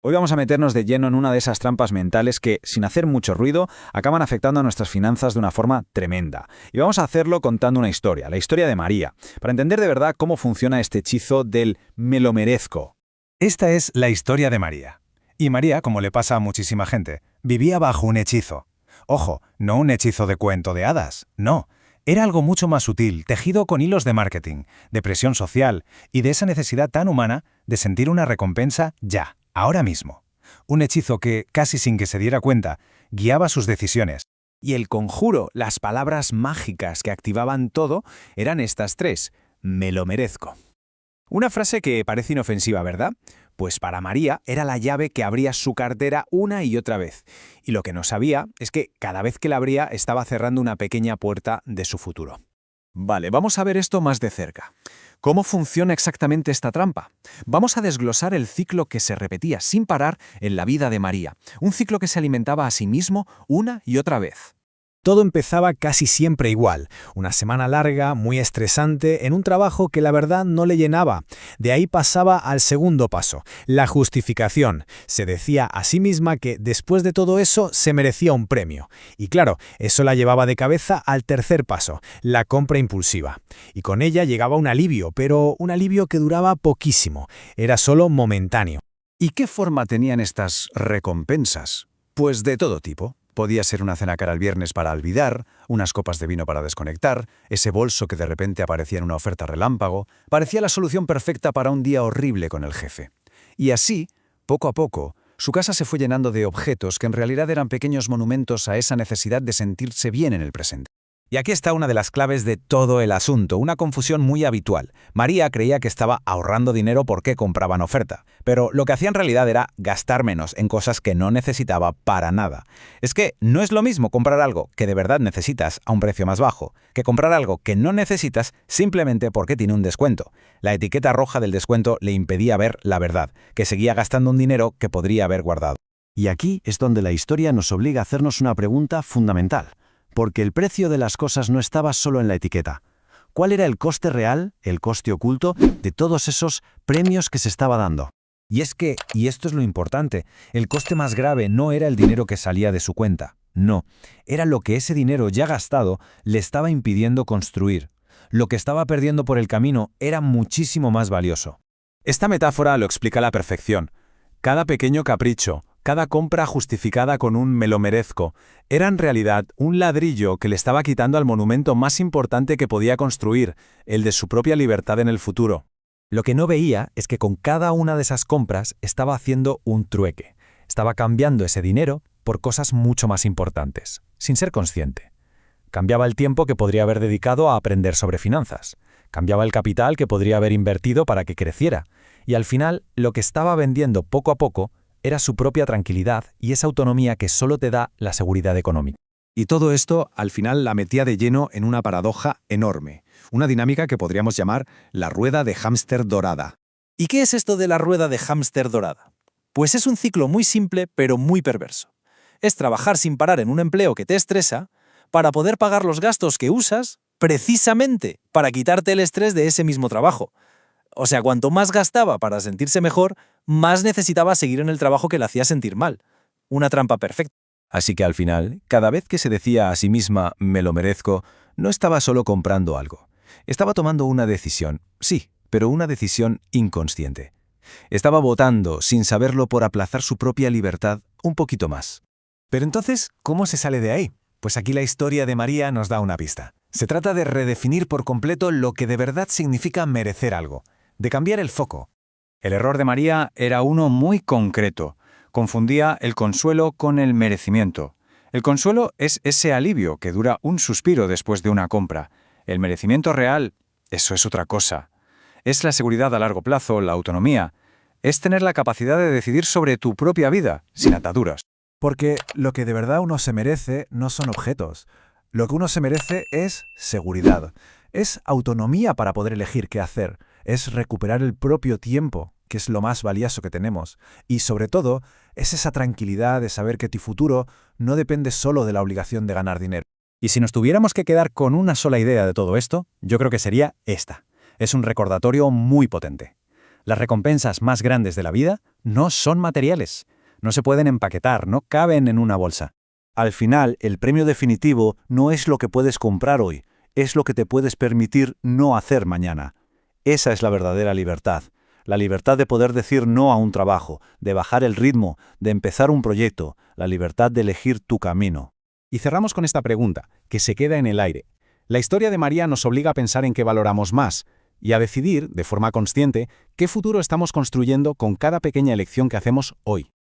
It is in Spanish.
Hoy vamos a meternos de lleno en una de esas trampas mentales que, sin hacer mucho ruido, acaban afectando a nuestras finanzas de una forma tremenda. Y vamos a hacerlo contando una historia, la historia de María, para entender de verdad cómo funciona este hechizo del me lo merezco. Esta es la historia de María. Y María, como le pasa a muchísima gente, vivía bajo un hechizo. Ojo, no un hechizo de cuento de hadas, no. Era algo mucho más sutil, tejido con hilos de marketing, de presión social y de esa necesidad tan humana de sentir una recompensa ya, ahora mismo. Un hechizo que, casi sin que se diera cuenta, guiaba sus decisiones. Y el conjuro, las palabras mágicas que activaban todo, eran estas tres: me lo merezco. Una frase que parece inofensiva, ¿verdad? Pues para María era la llave que abría su cartera una y otra vez. Y lo que no sabía es que cada vez que la abría estaba cerrando una pequeña puerta de su futuro. Vale, vamos a ver esto más de cerca. ¿Cómo funciona exactamente esta trampa? Vamos a desglosar el ciclo que se repetía sin parar en la vida de María. Un ciclo que se alimentaba a sí mismo una y otra vez. Todo empezaba casi siempre igual, una semana larga, muy estresante, en un trabajo que la verdad no le llenaba. De ahí pasaba al segundo paso, la justificación. Se decía a sí misma que después de todo eso se merecía un premio. Y claro, eso la llevaba de cabeza al tercer paso, la compra impulsiva. Y con ella llegaba un alivio, pero un alivio que duraba poquísimo, era solo momentáneo. ¿Y qué forma tenían estas recompensas? Pues de todo tipo. Podía ser una cena cara el viernes para olvidar, unas copas de vino para desconectar, ese bolso que de repente aparecía en una oferta relámpago, parecía la solución perfecta para un día horrible con el jefe. Y así, poco a poco, su casa se fue llenando de objetos que en realidad eran pequeños monumentos a esa necesidad de sentirse bien en el presente. Y aquí está una de las claves de todo el asunto, una confusión muy habitual. María creía que estaba ahorrando dinero porque compraba en oferta, pero lo que hacía en realidad era gastar menos en cosas que no necesitaba para nada. Es que no es lo mismo comprar algo que de verdad necesitas a un precio más bajo, que comprar algo que no necesitas simplemente porque tiene un descuento. La etiqueta roja del descuento le impedía ver la verdad, que seguía gastando un dinero que podría haber guardado. Y aquí es donde la historia nos obliga a hacernos una pregunta fundamental. Porque el precio de las cosas no estaba solo en la etiqueta. ¿Cuál era el coste real, el coste oculto, de todos esos premios que se estaba dando? Y es que, y esto es lo importante, el coste más grave no era el dinero que salía de su cuenta. No, era lo que ese dinero ya gastado le estaba impidiendo construir. Lo que estaba perdiendo por el camino era muchísimo más valioso. Esta metáfora lo explica a la perfección. Cada pequeño capricho, cada compra justificada con un me lo merezco, era en realidad un ladrillo que le estaba quitando al monumento más importante que podía construir, el de su propia libertad en el futuro. Lo que no veía es que con cada una de esas compras estaba haciendo un trueque. Estaba cambiando ese dinero por cosas mucho más importantes, sin ser consciente. Cambiaba el tiempo que podría haber dedicado a aprender sobre finanzas. Cambiaba el capital que podría haber invertido para que creciera. Y al final, lo que estaba vendiendo poco a poco era su propia tranquilidad y esa autonomía que solo te da la seguridad económica. Y todo esto, al final, la metía de lleno en una paradoja enorme, una dinámica que podríamos llamar la rueda de hámster dorada. ¿Y qué es esto de la rueda de hámster dorada? Pues es un ciclo muy simple, pero muy perverso. Es trabajar sin parar en un empleo que te estresa para poder pagar los gastos que usas precisamente para quitarte el estrés de ese mismo trabajo. O sea, cuanto más gastaba para sentirse mejor, más necesitaba seguir en el trabajo que le hacía sentir mal. Una trampa perfecta. Así que al final, cada vez que se decía a sí misma «me lo merezco», no estaba solo comprando algo. Estaba tomando una decisión, sí, pero una decisión inconsciente. Estaba votando, sin saberlo, por aplazar su propia libertad un poquito más. Pero entonces, ¿cómo se sale de ahí? Pues aquí la historia de María nos da una pista. Se trata de redefinir por completo lo que de verdad significa merecer algo, de cambiar el foco. El error de María era uno muy concreto. Confundía el consuelo con el merecimiento. El consuelo es ese alivio que dura un suspiro después de una compra. El merecimiento real, eso es otra cosa. Es la seguridad a largo plazo, la autonomía. Es tener la capacidad de decidir sobre tu propia vida, sin ataduras. Porque lo que de verdad uno se merece no son objetos. Lo que uno se merece es seguridad. Es autonomía para poder elegir qué hacer. Es recuperar el propio tiempo, que es lo más valioso que tenemos. Y sobre todo, es esa tranquilidad de saber que tu futuro no depende solo de la obligación de ganar dinero. Y si nos tuviéramos que quedar con una sola idea de todo esto, yo creo que sería esta. Es un recordatorio muy potente. Las recompensas más grandes de la vida no son materiales. No se pueden empaquetar, no caben en una bolsa. Al final, el premio definitivo no es lo que puedes comprar hoy, es lo que te puedes permitir no hacer mañana. Esa es la verdadera libertad. La libertad de poder decir no a un trabajo, de bajar el ritmo, de empezar un proyecto, la libertad de elegir tu camino. Y cerramos con esta pregunta, que se queda en el aire. La historia de María nos obliga a pensar en qué valoramos más y a decidir, de forma consciente, qué futuro estamos construyendo con cada pequeña elección que hacemos hoy.